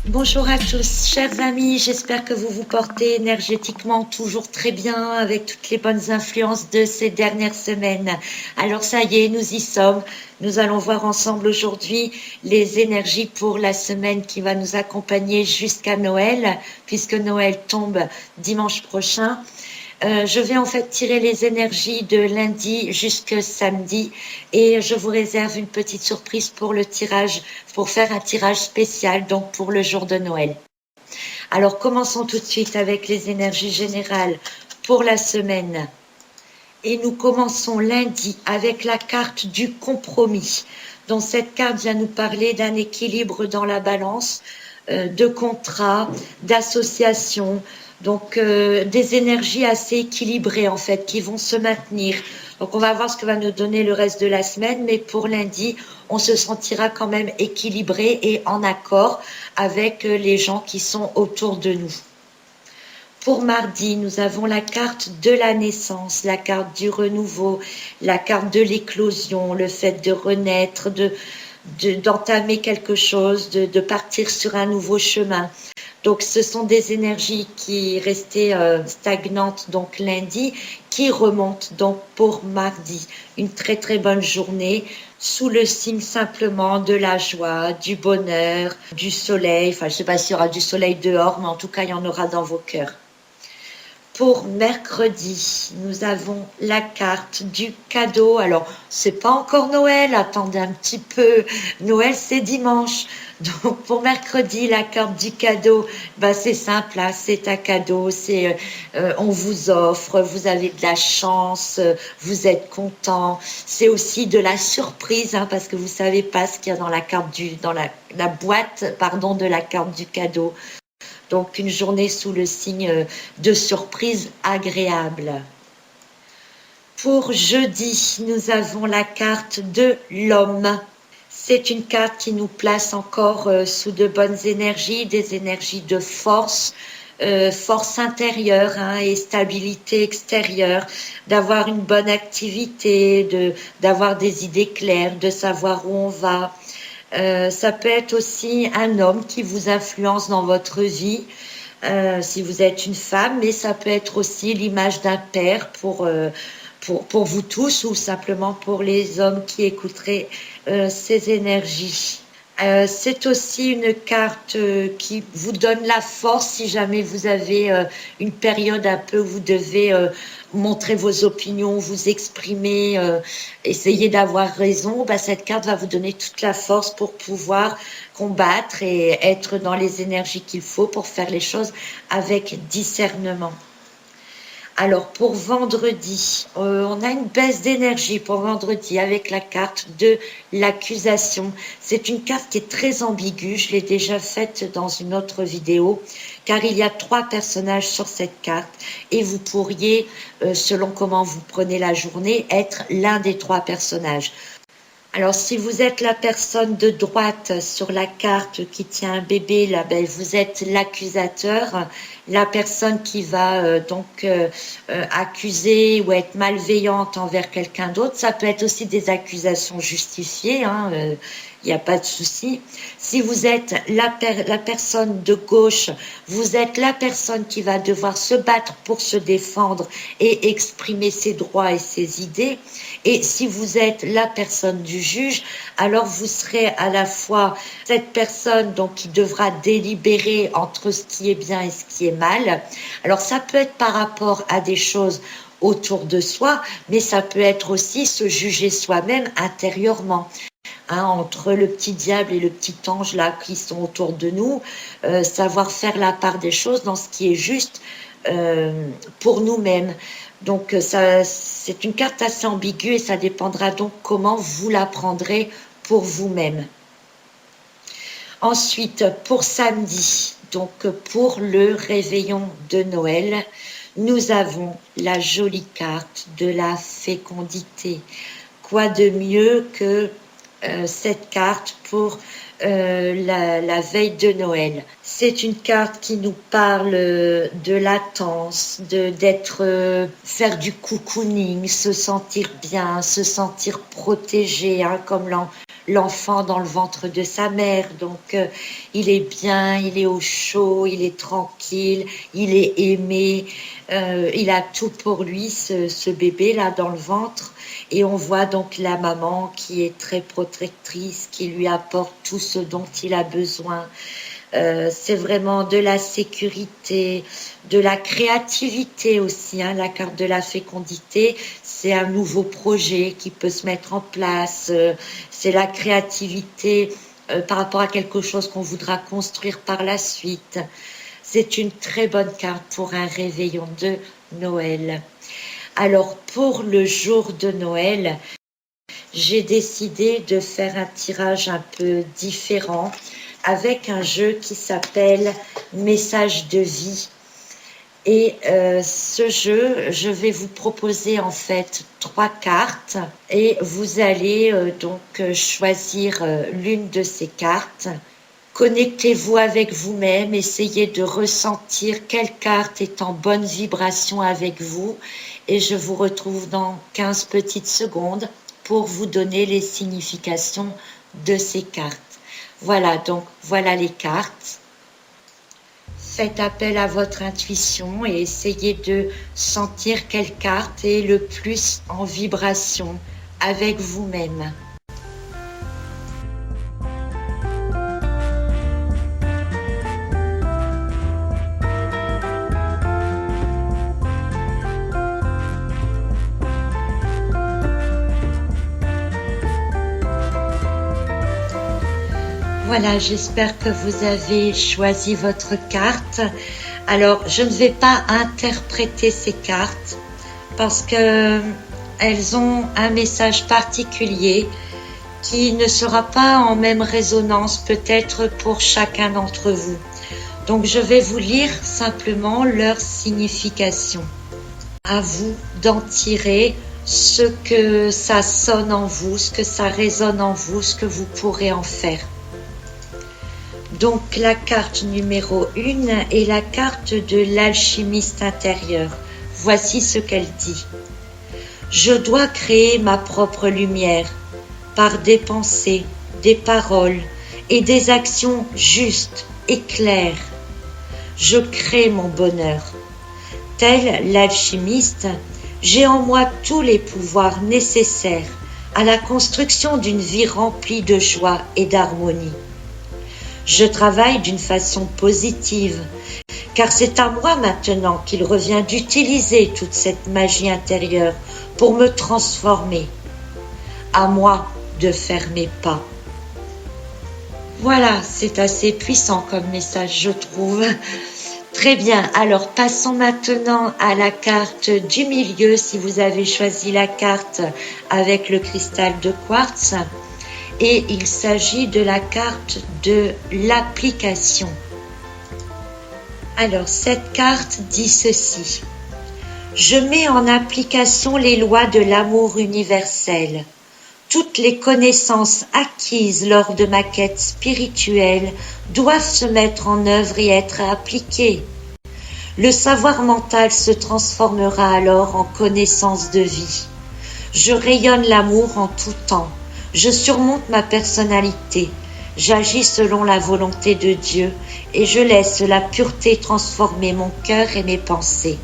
Bonjour à tous, chers amis, j'espère que vous vous portez énergétiquement toujours très bien avec toutes les bonnes influences de ces dernières semaines. Alors ça y est, nous y sommes. Nous allons voir ensemble aujourd'hui les énergies pour la semaine qui va nous accompagner jusqu'à Noël, puisque Noël tombe dimanche prochain. Je vais en fait tirer les énergies de lundi jusqu'à samedi et je vous réserve une petite surprise pour le tirage, pour faire un tirage spécial donc pour le jour de Noël. Alors commençons tout de suite avec les énergies générales pour la semaine. Et nous commençons lundi avec la carte du compromis. Donc cette carte vient nous parler d'un équilibre dans la balance, de contrat, d'association, donc des énergies assez équilibrées en fait qui vont se maintenir. Donc on va voir ce que va nous donner le reste de la semaine, mais pour lundi, on se sentira quand même équilibré et en accord avec les gens qui sont autour de nous. Pour mardi, nous avons la carte de la naissance, la carte du renouveau, la carte de l'éclosion, le fait de renaître, d'entamer quelque chose, de partir sur un nouveau chemin. Donc ce sont des énergies qui restaient stagnantes donc lundi, qui remontent donc pour mardi. Une très très bonne journée sous le signe simplement de la joie, du bonheur, du soleil. Enfin, je ne sais pas s'il y aura du soleil dehors, mais en tout cas, il y en aura dans vos cœurs. Pour mercredi, nous avons la carte du cadeau. Alors, c'est pas encore Noël, attendez un petit peu. Noël, c'est dimanche. Donc, pour mercredi, la carte du cadeau, c'est simple, hein, c'est un cadeau. On vous offre, vous avez de la chance, vous êtes content. C'est aussi de la surprise, hein, parce que vous savez pas ce qu'il y a dans la carte dans la boîte, pardon, de la carte du cadeau. Donc une journée sous le signe de surprise agréable. Pour jeudi, nous avons la carte de l'homme. C'est une carte qui nous place encore sous de bonnes énergies, des énergies de force, force intérieure et stabilité extérieure, d'avoir une bonne activité, d'avoir des idées claires, de savoir où on va. Ça peut être aussi un homme qui vous influence dans votre vie, si vous êtes une femme, mais ça peut être aussi l'image d'un père pour vous tous ou simplement pour les hommes qui écouteraient ces énergies. C'est aussi une carte qui vous donne la force si jamais vous avez une période un peu où vous devez montrer vos opinions, vous exprimer, essayer d'avoir raison. Cette carte va vous donner toute la force pour pouvoir combattre et être dans les énergies qu'il faut pour faire les choses avec discernement. Alors pour vendredi, on a une baisse d'énergie pour vendredi avec la carte de l'accusation. C'est une carte qui est très ambiguë, je l'ai déjà faite dans une autre vidéo, car il y a 3 personnages sur cette carte et vous pourriez, selon comment vous prenez la journée, être l'un des 3 personnages. Alors, si vous êtes la personne de droite sur la carte qui tient un bébé, là, vous êtes l'accusateur, la personne qui va accuser ou être malveillante envers quelqu'un d'autre. Ça peut être aussi des accusations justifiées, il n'y a pas de souci. Si vous êtes la personne de gauche, vous êtes la personne qui va devoir se battre pour se défendre et exprimer ses droits et ses idées. Et si vous êtes la personne du juge, alors vous serez à la fois cette personne donc qui devra délibérer entre ce qui est bien et ce qui est mal. Alors ça peut être par rapport à des choses autour de soi, mais ça peut être aussi se juger soi-même intérieurement. Entre le petit diable et le petit ange là qui sont autour de nous, savoir faire la part des choses dans ce qui est juste pour nous-mêmes. Donc c'est une carte assez ambiguë et ça dépendra donc comment vous la prendrez pour vous-même. Ensuite, pour samedi, donc pour le réveillon de Noël, nous avons la jolie carte de la fécondité. Quoi de mieux que cette carte pour la veille de Noël. C'est une carte qui nous parle de latence, faire du cocooning, se sentir bien, se sentir protégé, hein, comme l'enfant dans le ventre de sa mère. Donc, il est bien, il est au chaud, il est tranquille, il est aimé. Il a tout pour lui, ce bébé-là dans le ventre. Et on voit donc la maman qui est très protectrice, qui lui apporte tout ce dont il a besoin. C'est vraiment de la sécurité, de la créativité aussi, hein. La carte de la fécondité, c'est un nouveau projet qui peut se mettre en place. C'est la créativité par rapport à quelque chose qu'on voudra construire par la suite. C'est une très bonne carte pour un réveillon de Noël. Alors, pour le jour de Noël, j'ai décidé de faire un tirage un peu différent avec un jeu qui s'appelle Message de vie. Et ce jeu, je vais vous proposer en fait 3 cartes et vous allez donc choisir l'une de ces cartes. Connectez-vous avec vous-même, essayez de ressentir quelle carte est en bonne vibration avec vous et je vous retrouve dans 15 petites secondes pour vous donner les significations de ces cartes. Voilà, donc voilà les cartes. Faites appel à votre intuition et essayez de sentir quelle carte est le plus en vibration avec vous-même. Voilà, j'espère que vous avez choisi votre carte. Alors, je ne vais pas interpréter ces cartes parce que elles ont un message particulier qui ne sera pas en même résonance peut-être pour chacun d'entre vous. Donc, je vais vous lire simplement leur signification. À vous d'en tirer ce que ça sonne en vous, ce que ça résonne en vous, ce que vous pourrez en faire. Donc la carte numéro 1 est la carte de l'alchimiste intérieur. Voici ce qu'elle dit. Je dois créer ma propre lumière par des pensées, des paroles et des actions justes et claires. Je crée mon bonheur. Tel l'alchimiste, j'ai en moi tous les pouvoirs nécessaires à la construction d'une vie remplie de joie et d'harmonie. Je travaille d'une façon positive, car c'est à moi maintenant qu'il revient d'utiliser toute cette magie intérieure pour me transformer. À moi de faire mes pas. Voilà, c'est assez puissant comme message, je trouve. Très bien, alors passons maintenant à la carte du milieu, si vous avez choisi la carte avec le cristal de quartz. Et il s'agit de la carte de l'application. Alors, cette carte dit ceci. Je mets en application les lois de l'amour universel. Toutes les connaissances acquises lors de ma quête spirituelle doivent se mettre en œuvre et être appliquées. Le savoir mental se transformera alors en connaissance de vie. Je rayonne l'amour en tout temps. Je surmonte ma personnalité, j'agis selon la volonté de Dieu et je laisse la pureté transformer mon cœur et mes pensées.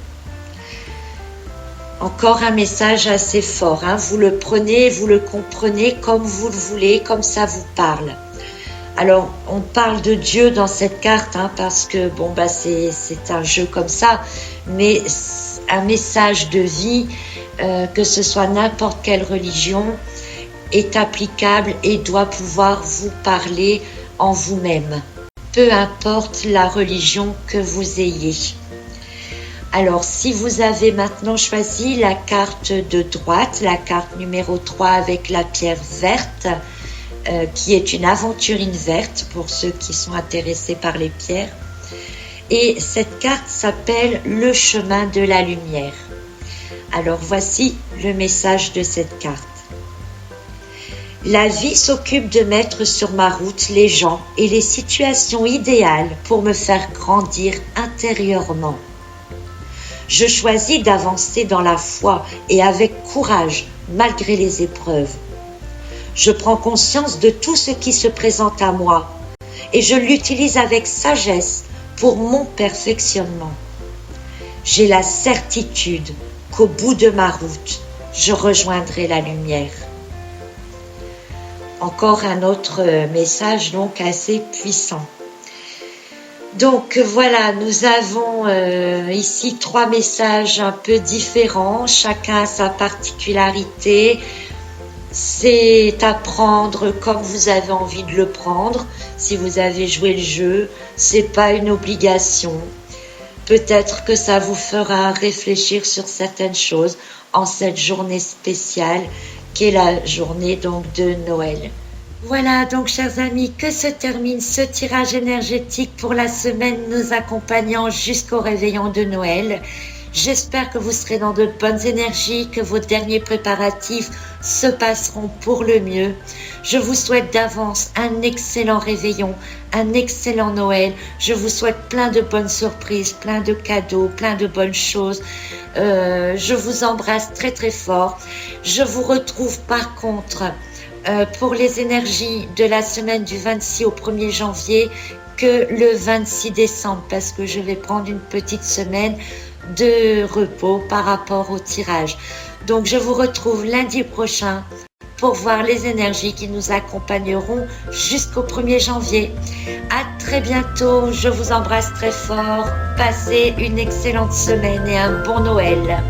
Encore un message assez fort, hein. Vous le prenez, vous le comprenez comme vous le voulez, comme ça vous parle. Alors, on parle de Dieu dans cette carte, hein, parce que c'est un jeu comme ça, mais un message de vie, que ce soit n'importe quelle religion, est applicable et doit pouvoir vous parler en vous-même, peu importe la religion que vous ayez. Alors, si vous avez maintenant choisi la carte de droite, la carte numéro 3 avec la pierre verte, qui est une aventurine verte pour ceux qui sont intéressés par les pierres, et cette carte s'appelle le chemin de la lumière. Alors, voici le message de cette carte. La vie s'occupe de mettre sur ma route les gens et les situations idéales pour me faire grandir intérieurement. Je choisis d'avancer dans la foi et avec courage malgré les épreuves. Je prends conscience de tout ce qui se présente à moi et je l'utilise avec sagesse pour mon perfectionnement. J'ai la certitude qu'au bout de ma route, je rejoindrai la lumière. Encore un autre message donc assez puissant. Donc voilà, nous avons ici 3 messages un peu différents, chacun a sa particularité. C'est à prendre comme vous avez envie de le prendre. Si vous avez joué le jeu, c'est pas une obligation. Peut-être que ça vous fera réfléchir sur certaines choses en cette journée spéciale qui est la journée donc de Noël. Voilà donc chers amis, que se termine ce tirage énergétique pour la semaine nous accompagnant jusqu'au réveillon de Noël. J'espère que vous serez dans de bonnes énergies, que vos derniers préparatifs se passeront pour le mieux. Je vous souhaite d'avance un excellent réveillon, un excellent Noël. Je vous souhaite plein de bonnes surprises, plein de cadeaux, plein de bonnes choses. Je vous embrasse très très fort. Je vous retrouve par contre pour les énergies de la semaine du 26 au 1er janvier que le 26 décembre parce que je vais prendre une petite semaine de repos par rapport au tirage. Donc je vous retrouve lundi prochain pour voir les énergies qui nous accompagneront jusqu'au 1er janvier. À très bientôt, je vous embrasse très fort. Passez une excellente semaine et un bon Noël.